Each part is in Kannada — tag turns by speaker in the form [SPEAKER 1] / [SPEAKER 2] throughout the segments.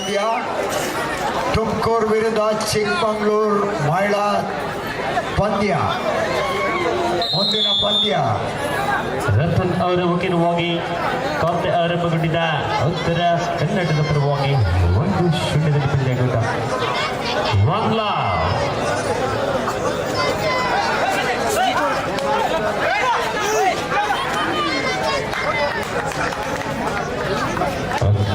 [SPEAKER 1] ಪಂದ್ಯ. ತುಮಕೂರು ವಿರುದ್ಧ ಚಿಕ್ಕಮಗಳೂರು ಮಹಿಳಾ ಪಂದ್ಯ. ಮುಂದಿನ ಪಂದ್ಯ
[SPEAKER 2] ರತನ್ ಅವರ ಮುಖೇನವಾಗಿ ಕಾಂತೆ ಆರಂಭಗೊಂಡಿದ್ದ ಉತ್ತರ ಕನ್ನಡದ ಪರವಾಗಿ 1-0 ಪಂದ್ಯ. ಬಾಂಗ್ಲಾ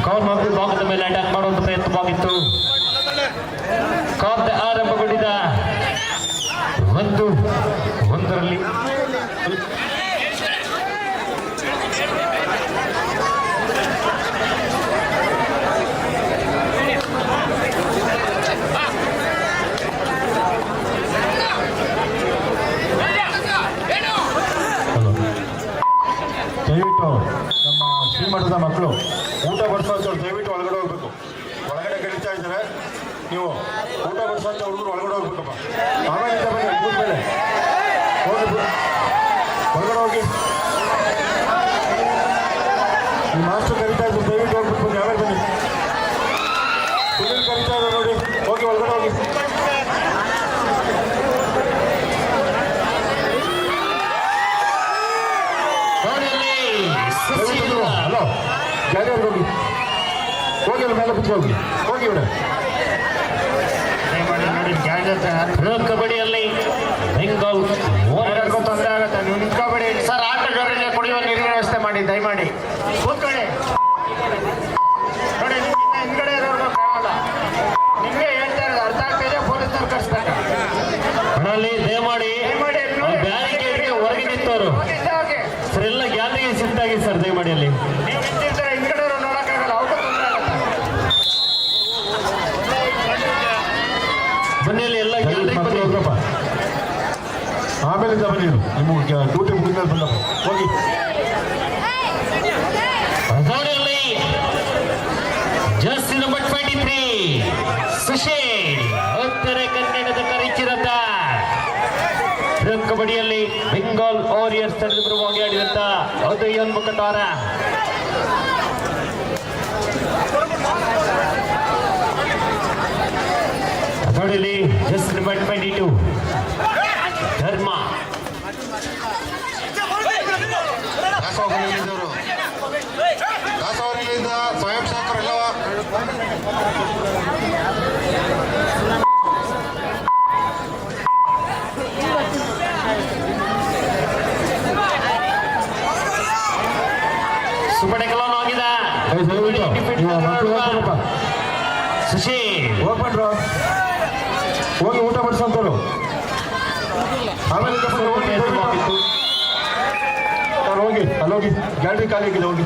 [SPEAKER 2] ಕೌರ್ಮಿ ಭಾಗದ ಮೇಲೆ ಅಟ್ಯಾಕ್ ಮಾಡುವಂತ ಪ್ರಯತ್ನವಾಗಿತ್ತು. ಕಾಂತೆ ಆರಂಭಗೊಂಡಿದ್ದ 1-1
[SPEAKER 3] ದಯವಿಟ್ಟು ನಮ್ಮ ಶ್ರೀಮಠದ ಮಕ್ಕಳು ಊಟ ಬಡಿಸೋಂಥವ್ರು ದಯವಿಟ್ಟು ಒಳಗಡೆ ಹೋಗ್ಬೇಕು. ಒಳಗಡೆ ಕರೀತಾ ಇದ್ದಾರೆ, ನೀವು ಊಟ ಬಡಿಸೋಂಥ ಹುಡುಗರು ಒಳಗಡೆ ಹೋಗ್ಬೇಕಪ್ಪ. ಆಮೇಲೆ ಬನ್ನಿ ಕೂತ್ಮೇಲೆ ಹೋಗಿ ಒಳಗಡೆ ಹೋಗಿ. ನಿಮ್ಮ ಮಾಸ್ಟರ್ ಕರೀತಾ ಇದ್ರು, ದಯವಿಟ್ಟು ಹೋಗ್ಬಿಟ್ಟು ಬನ್ನಿ. ಆಮೇಲೆ ಬನ್ನಿ. ಸುನೀಲ್ ಕರೀತಾ ಇದ್ದಾರೆ ನೋಡಿ, ಹೋಗಿ ಒಳಗಡೆ ಹೋಗಿ. ಹಲೋ, ಜಾರಿಯವ್ರಿಗೆ ಹೋಗಿ ಹೋಗಿ ಅಲ್ಲಿ ಮೇಲೆ ಕುತ್ಕೊ ಹೋಗಿ ಹೋಗಿ ಇವಡೆ
[SPEAKER 2] ಕಬಡ್ಡಿಯಲ್ಲಿ ಬೆಂಗಾಲ್
[SPEAKER 1] ತೊಂದರೆ ಆಗುತ್ತೆ. ನೀವು ನಿಂತ್ಕೋಬೇಡಿ ಸರ್. ಆಟಗಾರರಿಗೆ ಕುಡಿಯುವ ನೀರಿನ ವ್ಯವಸ್ಥೆ ಮಾಡಿ ದಯಮಾಡಿ. ಕೂತ್ಕೊಳ್ಳಿ. ನೋಡಿ, ಹಿಂದ್ಗಡೆ ಇರೋರ್ಗೂ ಕಾಣಲ್ಲ. ನಿಮಗೆ ಹೇಳ್ತಾ ಇರೋದು ಅರ್ಥ ಆಗ್ತಿದೆ. ಪೊಲೀಸರು ಕಳಿಸ್ತಾರೆ.
[SPEAKER 2] ದಯಮಾಡಿ ಬ್ಯಾರಿಕೇಡ್ಗೆ ಹೊರಗೆ ನಿಂತವರು ಸರ್ ಎಲ್ಲ ಗ್ಯಾಲರಿಗೆ ಶಿಫ್ಟ್ ಆಗಿ ಸರ್. ದಯಮಾಡಿ ಅಲ್ಲಿ
[SPEAKER 1] ನೀವು ನಿಂತಿರ್ತಾರೆ, ಹಿಂದ್ಗಡೆ ನೋಡೋಕ್ಕಾಗಲ್ಲ. ಅವ್ರಿಗೂ ತೊಂದರೆ ಆಗುತ್ತೆ.
[SPEAKER 2] ಬನ್ನಿಯಲ್ಲಿ ಎಲ್ಲ ಗ್ಯಾಲರಿ
[SPEAKER 3] ಹೋಗ್ರಪ್ಪ. ಆಮೇಲಿಂದ ಬನ್ನಿ, ನಿಮಗೆ ಡ್ಯೂಟಿ ಮುಗಿದ್ಮೇಲೆ ಬಂದಪ್ಪ ಹೋಗಿ.
[SPEAKER 2] ಜರ್ಸಿ ನಂಬರ್ 23 ಸುಶೀಲ್ ಉತ್ತರ ಕನ್ನಡದ ಪರಿಚಿತ. ಕಬಡ್ಡಿಯಲ್ಲಿ ಬೆಂಗಾಲ್ ವಾರಿಯರ್ಸ್ ತಂಡದ ಪರವಾಗಿ ಆಡಿದಂತ ಉದಯೋನ್ಮುಖ ತಾರ. ಕಬಡ್ಡಿಯಲ್ಲಿ ಜರ್ಸಿ ನಂಬರ್ 22 ಧರ್ಮ.
[SPEAKER 3] ದಾಸವಾರಿಯಿಂದ ಸ್ವಯಂ ಸೇವಕರೆಲ್ಲವ
[SPEAKER 2] ಸುಪಡೆಕಲನ್ ಹೋಗಿದ ಸುಶೀಲ್
[SPEAKER 3] ಹೋಗ್ಬಂಡ್ರು, ಹೋಗಿ ಊಟ ಬಡಿಸೋಂಥವ್ರು. ಆಮೇಲೆ ಹೋಗಿ ಅಲ್ಲೋಗಿ ಗ್ಯಾಲರಿ ಖಾಲಿ ಆಗಿದೆ. ಹೋಗಿ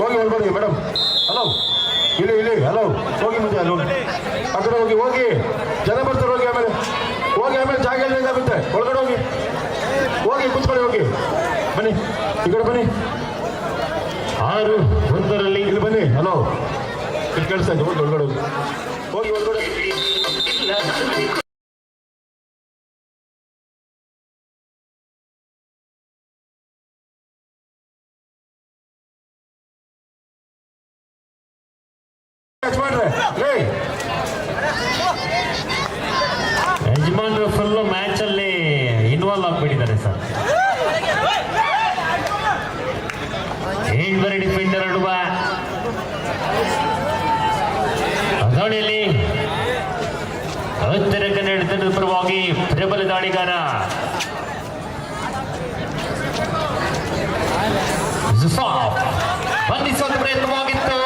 [SPEAKER 3] ಹೋಗಿ ಹೊರಬೇಡಿ ಮೇಡಮ್. ಹಲೋ ಇಲ್ಲಿ ಇಲ್ಲಿ ಹಲೋ ಹೋಗಿ ಮುಂದೆ ಅಲ್ಲಿ ಹೋಗಿ ಆ ಕಡೆ ಹೋಗಿ ಹೋಗಿ ಜನ ಬರ್ತಾರೆ. ಹೋಗಿ ಆಮೇಲೆ ಹೋಗಿ ಆಮೇಲೆ ಜಾಗ ಎಲ್ಲ ಆಗುತ್ತೆ. ಒಳಗಡೆ ಹೋಗಿ ಹೋಗಿ ಕುತ್ಕೊಳ್ಳಿ. ಹೋಗಿ ಬನ್ನಿ, ಈ ಕಡೆ ಬನ್ನಿ.
[SPEAKER 2] 6-1
[SPEAKER 3] ಇಲ್ಲಿ ಬನ್ನಿ. ಹಲೋ, ಇಲ್ಲಿ ಕೇಳಿಸ್ತಾ ಇದೆ. ಹೋಗಿ ಒಳಗಡೆ ಹೋಗಿ ಹೋಗಿ ಒಳಗಡೆ.
[SPEAKER 2] ಯಜಮಾನರು ಫುಲ್ಲು ಮ್ಯಾಚ್ ಅಲ್ಲಿ ಇನ್ವಾಲ್ವ್ ಆಗ್ಬಿಟ್ಟಿದ್ದಾರೆ ಸರ್. ಏಳ್ಬರಿ ಡಿಫೆಂಡರ್ ಆಡುವ ಅದೋಣಿಯಲ್ಲಿ ಉತ್ತರ ಕನ್ನಡ ತಂಡದ ಪರವಾಗಿ ಪ್ರಬಲ ದಾಳಿಗಾರ ಜುಫಾಫ್ ಬಂಧಿಸುವ ಪ್ರಯತ್ನವಾಗಿತ್ತು.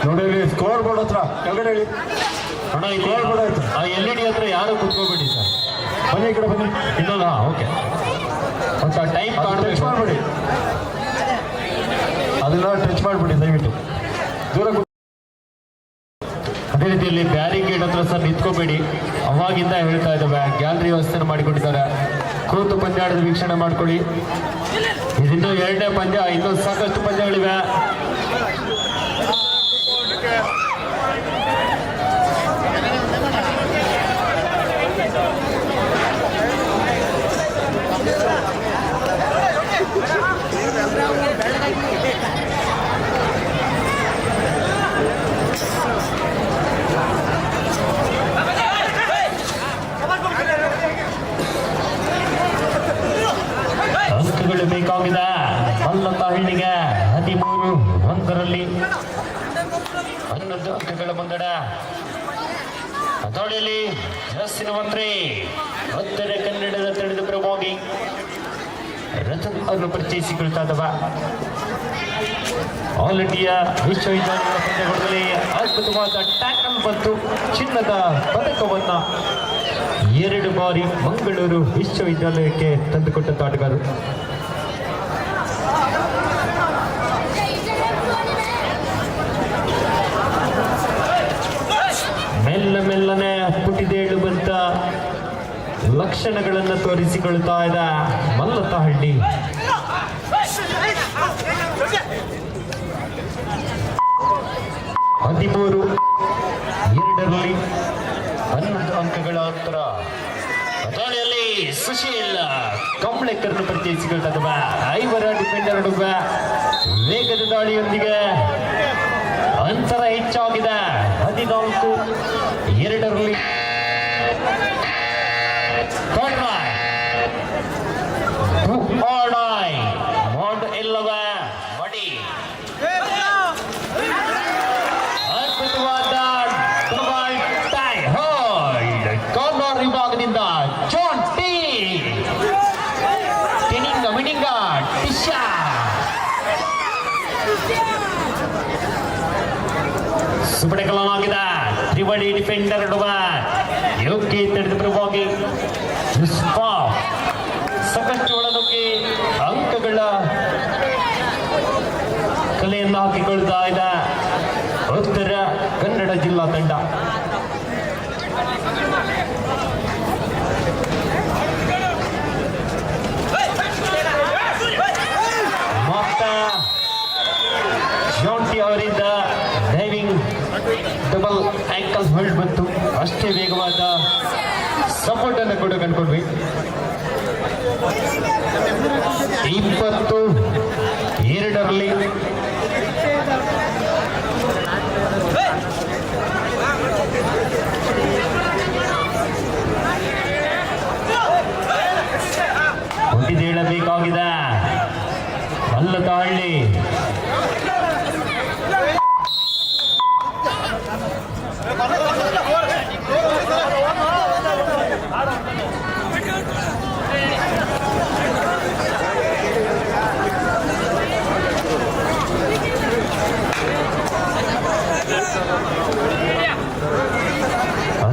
[SPEAKER 3] ನೋಡಿ ಇಲ್ಲಿ ಸ್ಕೋರ್ ಬೋರ್ಡ್ ಹತ್ರ ಕೆಳಗಡೆ ಹೇಳಿ
[SPEAKER 2] ಅಣ್ಣ. ಸ್ಕೋರ್ ಬೋರ್ಡ್ ಆಯ್ತು. ಆ LED ಹತ್ರ ಯಾರು ಕುತ್ಕೋಬೇಡಿ ಸರ್.
[SPEAKER 3] ಬನ್ನಿ, ಈ ಕಡೆ ಬನ್ನಿ.
[SPEAKER 2] ಇನ್ನೊಂದು ಓಕೆ ಒಂದು ಟೈಮ್
[SPEAKER 3] ಟಚ್ ಮಾಡಬೇಡಿ, ಅದನ್ನ ಟಚ್ ಮಾಡಿಬಿಡಿ ದಯವಿಟ್ಟು. ದೂರ
[SPEAKER 2] ಅದೇ ರೀತಿಯಲ್ಲಿ ಬ್ಯಾರಿಕೇಡ್ ಹತ್ರ ಸಹ ನಿಂತ್ಕೋಬೇಡಿ. ಅವಾಗಿಂದ ಹೇಳ್ತಾ ಇದ್ದಾವೆ, ಗ್ಯಾಲರಿ ವ್ಯವಸ್ಥೆ ಮಾಡಿಕೊಂಡಿದ್ದಾರೆ. ಕೂತು ಪಂದ್ಯಾಟದ ವೀಕ್ಷಣೆ ಮಾಡ್ಕೊಳ್ಳಿ. ಇದಿನ್ನೂ 2ನೇ ಪಂದ್ಯ, ಇನ್ನೂ ಸಾಕಷ್ಟು ಪಂದ್ಯಗಳಿವೆ. ಅಂಕಗಳು ಬೇಕಾಗಿದೆ ಮಲ್ಲತ್ತಹಳ್ಳಿಗೆ. 13-1 11 ಅಂಕಗಳ ಮುಂಗಡ. ಅದೊಳೆಯಲ್ಲಿ ಜಸ್ಸಿನ ಮಂತ್ರಿ ಉತ್ತರ ಕನ್ನಡದ ತಡೆದ ಪ್ರಭೋಗಿ ರತನ್ ಅವರು ಪರಿಚಯಿಸಿಕೊಳ್ತಾ ಇದ್ದವ. ಆಲ್ ಇಂಡಿಯಾ ವಿಶ್ವವಿದ್ಯಾಲಯಗಳ ಪಂದ್ಯಗಳಲ್ಲಿ ಅದ್ಭುತವಾದ ಟ್ಯಾಕಲ್ ಮತ್ತು ಚಿನ್ನದ ಪದಕವನ್ನ 2 ಬಾರಿ ಮಂಗಳೂರು ವಿಶ್ವವಿದ್ಯಾಲಯಕ್ಕೆ ತಂದುಕೊಟ್ಟ ಆಟಗಾರರು. ಮೆಲ್ಲನೆ ಪುಟಿದೇಳುವಂತ ಲಕ್ಷಣಗಳನ್ನು ತೋರಿಸಿಕೊಳ್ತಾ ಇದ್ದ ಮಲ್ಲತ್ತಹಳ್ಳಿ. ಹದಿಮೂರು 2ರಲ್ಲಿ 11 ಅಂಕಗಳ ಅಂತರ. ಅದಾಳಿಯಲ್ಲಿ ಸುಶೀಲ್ ಕಂಬ್ಳೆಕರ್ನ ಪರಿಚಯಿಸಿಕೊಳ್ತಾ ಇದ್ದವ. 5 ಡಿಫೆಂಡರ್ ನಡುವ ವೇಗದ ದಾಳಿಯೊಂದಿಗೆ ಅಂತರ ಹೆಚ್ಚಾಗಿದೆ. 14-2ರಲ್ಲಿ ಮಾಡ್ ಇಲ್ಲವ ಮಡಿ. ಅದ್ಭುತವಾದ ಕಾರ್ನರ್ ವಿಭಾಗದಿಂದ ಜಾನ್ ಟಿ ಮಿನಿಂಗ ಟಿಶಾ ಸುಪಡೆಗಳಾಗಿದೆ. ತ್ರಿವಳಿ ಡಿಫೆಂಡರ್ ನಡುವ ಯೋಗ್ಯ ತಡೆದ ಪ್ರಭಾಗಿ ಸಾಕಷ್ಟು ಒಳನುಗ್ಗಿ ಅಂಕಗಳ ಕಲೆಯನ್ನು ಹಾಕಿಕೊಳ್ತಾ ಇದೆ ಉತ್ತರ ಕನ್ನಡ ಜಿಲ್ಲಾ ತಂಡ. ಜಾಂಟಿ ಅವರಿಂದ ಡೈವಿಂಗ್ ಡಬಲ್ ಆಂಕಲ್ ಹೋಲ್ಡ್ ಬಂತು. ಅಷ್ಟೇ ವೇಗವಾದ ಸಪೋರ್ಟ್ ಅನ್ನು ಕೂಡ ಕಂಡುಕೊಂಡ್ವಿ. 22-2ರಲ್ಲಿ ಹೊಂದಿದೇಳಬೇಕಾಗಿದೆ ಮಲ್ಲತ್ತಹಳ್ಳಿ.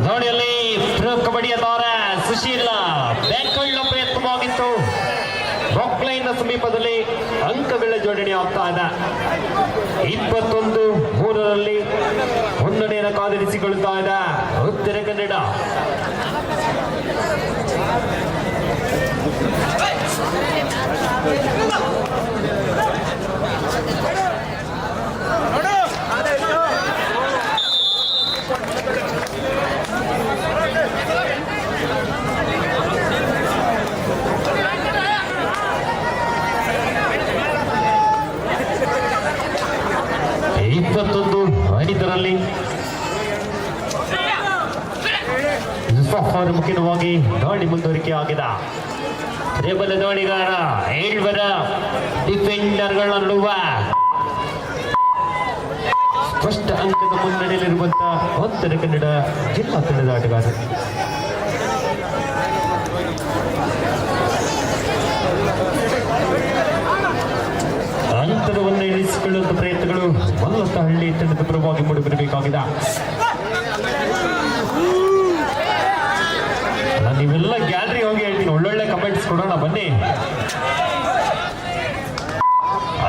[SPEAKER 2] ಧೋನಿಯಲ್ಲಿ ಕಬಡ್ಡಿಯ ದಾರ ಸುಶೀಲ ಬ್ಯಾಕ್ಗಳ ಪ್ರಯತ್ನವಾಗಿತ್ತು. ರಾಕ್ಲೈನ್ ಸಮೀಪದಲ್ಲಿ ಅಂಕಗಳ ಜೋಡಣೆ ಆಗ್ತಾ ಇದೆ. 21-3ರಲ್ಲಿ ಮುನ್ನಡೆಯನ್ನು ಕಾದಿರಿಸಿಕೊಳ್ತಾ ಇದೆ ಉತ್ತರ ಕನ್ನಡ. ರಲ್ಲಿ ಮುಖ್ಯವಾಗಿ ದಾಳಿ ಮುಂದುವರಿಕೆ ಆಗಿದೆ. ಪ್ರಬಲ ದಾಳಿಗಾರ 7 ಡಿಫೆಂಡರ್ಗಳ ನಡುವ ಸ್ಪಷ್ಟ ಅಂಕದ ಮುನ್ನಡೆಯಲ್ಲಿರುವಂತಹ ಉತ್ತರ ಕನ್ನಡ ಜಿಲ್ಲಾ ತಂಡದ ಆಟಗಾರ. ಅಂತರವನ್ನು ಇಳಿಸಿಕೊಳ್ಳುವ ಪ್ರಯತ್ನಗಳು ಮಲ್ಲತ್ತಹಳ್ಳಿ ತಂಡದ ಪರವಾಗಿ ಮೂಡಿಬರಬೇಕಾಗಿದೆ. ನೀವೆಲ್ಲ ಗ್ಯಾಲರಿ ಹೋಗಿ ಹೇಳ್ತೀನಿ, ಒಳ್ಳೊಳ್ಳೆ ಕಮೆಂಟ್ಸ್ ಕೊಡೋಣ ಬನ್ನಿ.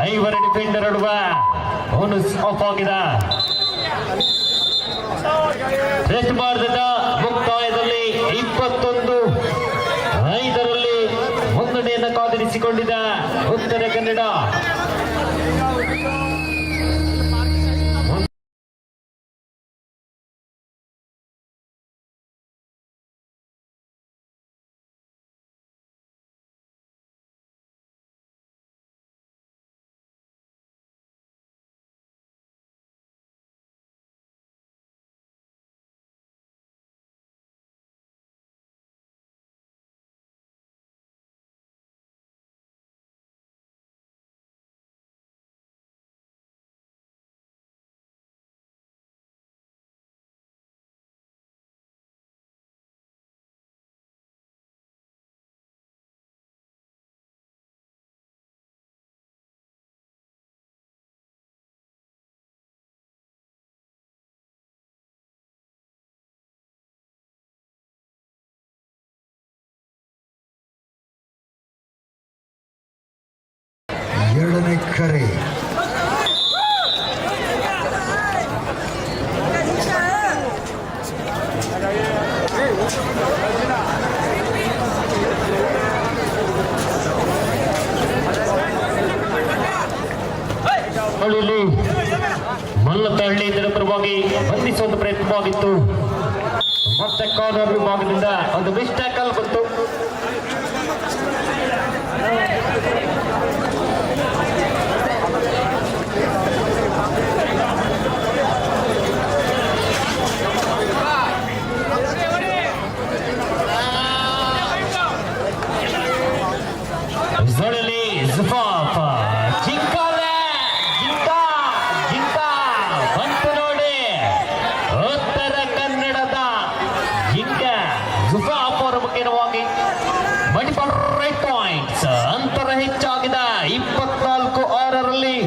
[SPEAKER 2] 5 ಡಿಫೆಂಡರ್ ನಡುವ ಬೋನಸ್ ಆಫ್ ಆಗಿದೆ. ಟೆಸ್ಟ್ ಭಾರತದ ಮುಕ್ತಾಯದಲ್ಲಿ 21-5ರಲ್ಲಿ ಮುನ್ನಡೆಯನ್ನು ಕಾದಿರಿಸಿಕೊಂಡಿದ್ದ ಉತ್ತರ ಕನ್ನಡ.
[SPEAKER 4] ಎರಡನೇ ಕರೆ
[SPEAKER 2] ಇಲ್ಲಿ ಮಲ್ಲತಹಳ್ಳಿ ಇದರ ಪರವಾಗಿ ಬಂಧಿಸುವಂತ ಪ್ರಯತ್ನವಾಗಿತ್ತು. ಮತ್ತೆ ಕಾರ್ನರ್ ವಿಭಾಗದಿಂದ ಒಂದು ಮಿಸ್ ಟ್ಯಾಕಲ್ ಬಂತು. ಹೆಚ್ಚಾಗಿದೆ 24-6ರಲ್ಲಿ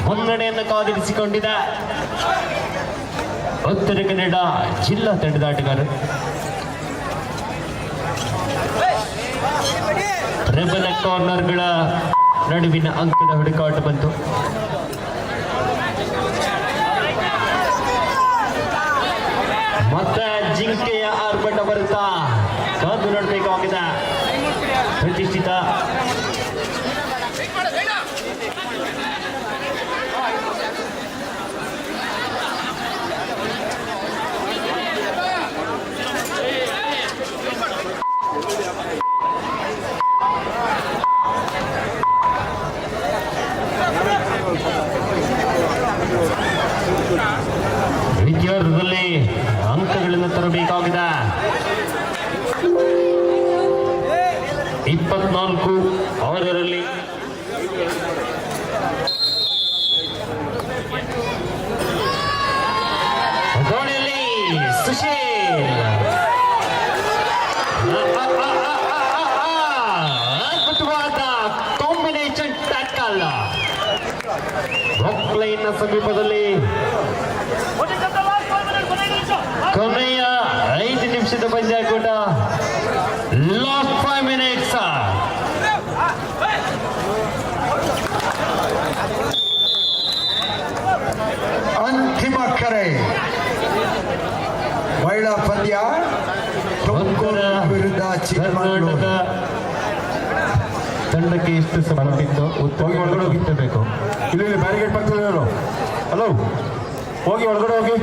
[SPEAKER 2] ಮುನ್ನಡೆಯನ್ನು ಕಾದಿರಿಸಿಕೊಂಡಿದೆ ಉತ್ತರ ಕನ್ನಡ ಜಿಲ್ಲಾ ತಂಡದ ಆಟಗಾರರು. ರೆಬಲ್ ಕಾರ್ನರ್ಗಳ ನಡುವಿನ ಅಂಕದ ಹುಡುಕಾಟ ಬಂತು. ಮತ್ತೆ ಜಿಂಕೆಯ ಆರ್ಭಟ ಬರುತ್ತಾ ಕಾದು ನೋಡಬೇಕಾಗಿದೆ. ಪ್ರತಿಷ್ಠಿತ ವಿದ್ಯಾರ್ಥಿಗಳಲ್ಲಿ ಅಂಕಗಳನ್ನು ತರಬೇಕಾಗಿದೆ. 24-6ರಲ್ಲಿ ಗೋಡೆಯಲ್ಲಿ ಸುಶೀಲ್ ಅದ್ಭುತವಾದ ಕಾಂಬಿನೇಷನ್ ಟ್ಯಾಕಲ್ ರಾಕ್ ಲೈನ್ ಸಮೀಪದಲ್ಲಿ. ಕೊನೆಯ 5 ನಿಮಿಷದ ಪಂದ್ಯಾಕೂಟ, ಲಾಸ್ಟ್ 5 ಮಿನಿಟ್ಸ್.
[SPEAKER 4] ಅಂತಿಮ ಕರೆ ಮಹಿಳಾ ಪಂದ್ಯ ತುಮಕೂರು ವಿರುದ್ಧ ಚಿಕ್ಕಮಗಳೂರು.
[SPEAKER 2] ತಂಡಕ್ಕೆ ಎಷ್ಟು ಸಮರ್ಪಿತ್ತು
[SPEAKER 3] ಹೋಗಿ ಒಳಗಡೆ ಹೋಗಿತ್ತಬೇಕು. ಇಲ್ಲಿ ಬ್ಯಾರಿಗೇಡ್ ಪಕ್ಕದಲ್ಲಿ ಹೇಳು. ಹಲೋ, ಹೋಗಿ ಒಳಗಡೆ ಹೋಗಿ.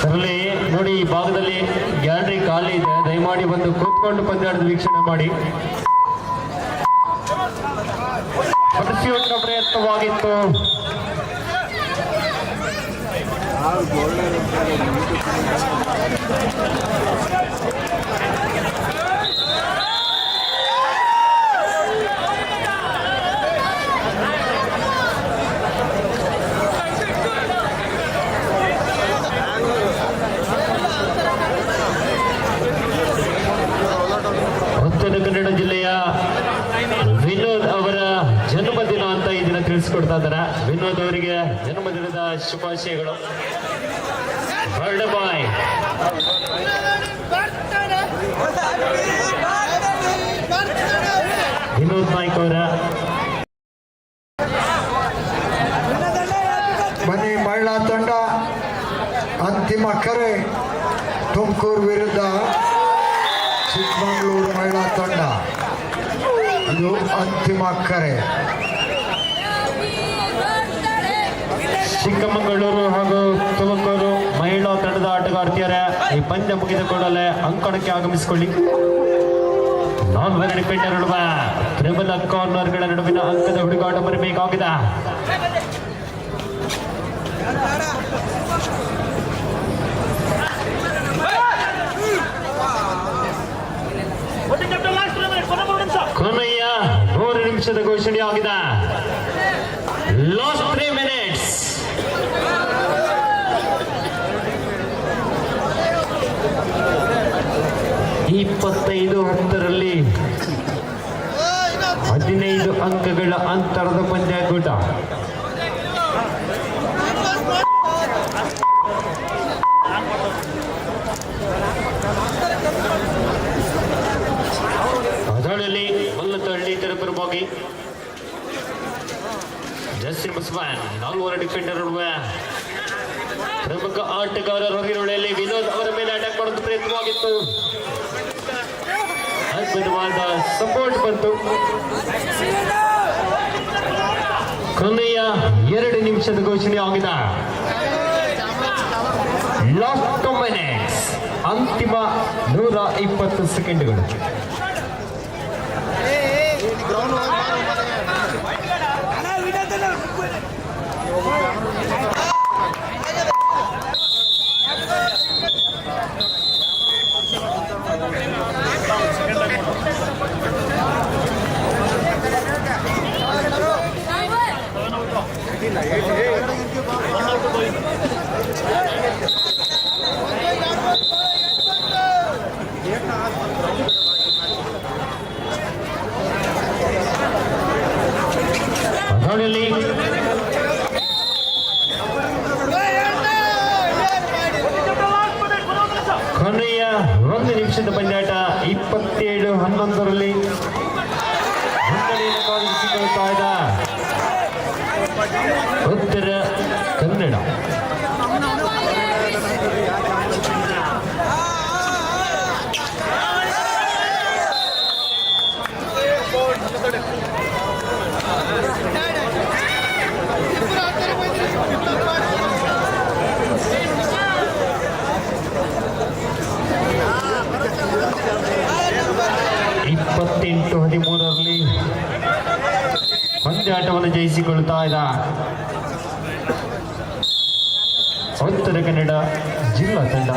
[SPEAKER 2] ಅದರಲ್ಲಿ ನೋಡಿ, ಈ ಭಾಗದಲ್ಲಿ ಗ್ಯಾಲರಿ ಖಾಲಿ ಇದೆ. ದಯಮಾಡಿ ಬಂದು ಕೂತ್ಕೊಂಡು ಪಂದ್ಯಾಟದ ವೀಕ್ಷಣೆ ಮಾಡಿ. ಪರಿಶೀಲನಾ ಪ್ರಯತ್ನವಾಗಿತ್ತು. ಉತ್ತರ ಕನ್ನಡ ಜಿಲ್ಲೆಯ ವಿನೋದ್ ಅವರ ಜನ್ಮದಿನ ಅಂತ ಈ ದಿನ ತಿಳಿಸ್ಕೊಡ್ತಾ ಇದ್ದಾರೆ. ವಿನೋದ್ ಅವರಿಗೆ ಜನ್ಮದಿನದ ಶುಭಾಶಯಗಳು. Birthday boy. ವಿನೋದ್ ನಾಯ್ಕ್ ಅವರ
[SPEAKER 4] ತುಮಕೂರು ವಿರುದ್ಧ ಚಿಕ್ಕಮಗಳೂರು ಮಹಿಳಾ ತಂಡ. ಇದು ಅಂತಿಮ ಕರೆ.
[SPEAKER 2] ಚಿಕ್ಕಮಗಳೂರು ಹಾಗೂ ತುಮಕೂರು ಮಹಿಳಾ ತಂಡದ ಆಟಗಾರ್ತಿಯರೇ, ಈ ಪಂದ್ಯ ಮುಗಿದ ಕೂಡಲೇ ಅಂಕಣಕ್ಕೆ ಆಗಮಿಸಿಕೊಳ್ಳಿ. ನಾನ್ ಡಿಪೆಂಡರ್ ನಡುವ ಪ್ರಬಲ ಕಾರ್ನರ್ಗಳ ನಡುವಿನ ಅಂಕದ ಹುಡುಕಾಟ ಬರಬೇಕಾಗಿದೆ. ಕೊನೆಯ 3 ನಿಮಿಷದ ಘೋಷಣೆಯಾಗಿದೆ. Last 3 minutes. ಈ 25-10ರಲ್ಲಿ 15 ಅಂಕಗಳ ಅಂತರದ ಪಂದ್ಯಾಕೂಟ. ಅದರಲ್ಲಿ ಮಲ್ಲತಹಳ್ಳಿ ತರಪರವಾಗಿ ಜಸ್ಟಿನ್ ಮುಸ್ಮಾನ್, 4 ಡಿಫೆಂಡರ್ ನಡುವೆ ಪ್ರಮುಖ ಆಟಗಾರರ ಹೊರಗಿರುಳೆಯಲ್ಲಿ ವಿನೋದ್ ಅವರ ಮೇಲೆ ಅಟ್ಯಾಕ್ ಮಾಡುವ ಪ್ರಯತ್ನವಾಗಿತ್ತು. ಅದ್ಭುತವಾದ ಸಪೋರ್ಟ್ ಬಂತು. ಕೊನೆಯ 2 ನಿಮಿಷದ ಘೋಷಣೆ ಆಗಿದೆ. ಲಾಸ್ಟ್ 2 ಮಿನಿಟ್ಸ್, ಅಂತಿಮ 120 ಸೆಕೆಂಡ್ಗಳು. ಅದರಲ್ಲಿ ಕೊನೆಯ 1 ನಿಮಿಷದ ಪಂದ್ಯಾಟ 27-11ರಲ್ಲಿ ಮುನ್ನಡೆಯನ್ನು ಕಾಣಿಸಿಕೊಳ್ತಾ ಇದೆ ಉತ್ತರ ಕನ್ನಡ. ರಲ್ಲಿ ಪಂದ್ಯಾಟವನ್ನು ಜಯಿಸಿಕೊಳ್ತಾ ಇದ್ದ ಉತ್ತರ ಕನ್ನಡ ಜಿಲ್ಲಾ ತಂಡ.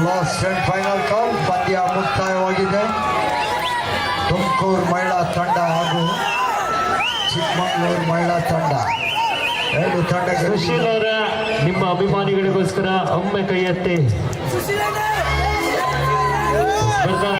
[SPEAKER 4] Last and final call. ಪಂದ್ಯ ಮುಕ್ತಾಯವಾಗಿದೆ. ತುಮಕೂರು ಮಹಿಳಾ ತಂಡ ಹಾಗೂ ಚಿಕ್ಕಮಗಳೂರು ಮಹಿಳಾ ತಂಡ 2 ತಂಡಗಳು.
[SPEAKER 2] ಸುಶೀಲ್ ಅವರ ನಿಮ್ಮ ಅಭಿಮಾನಿಗಳಿಗೋಸ್ಕರ ಒಮ್ಮೆ ಕೈ ಎತ್ತಿ.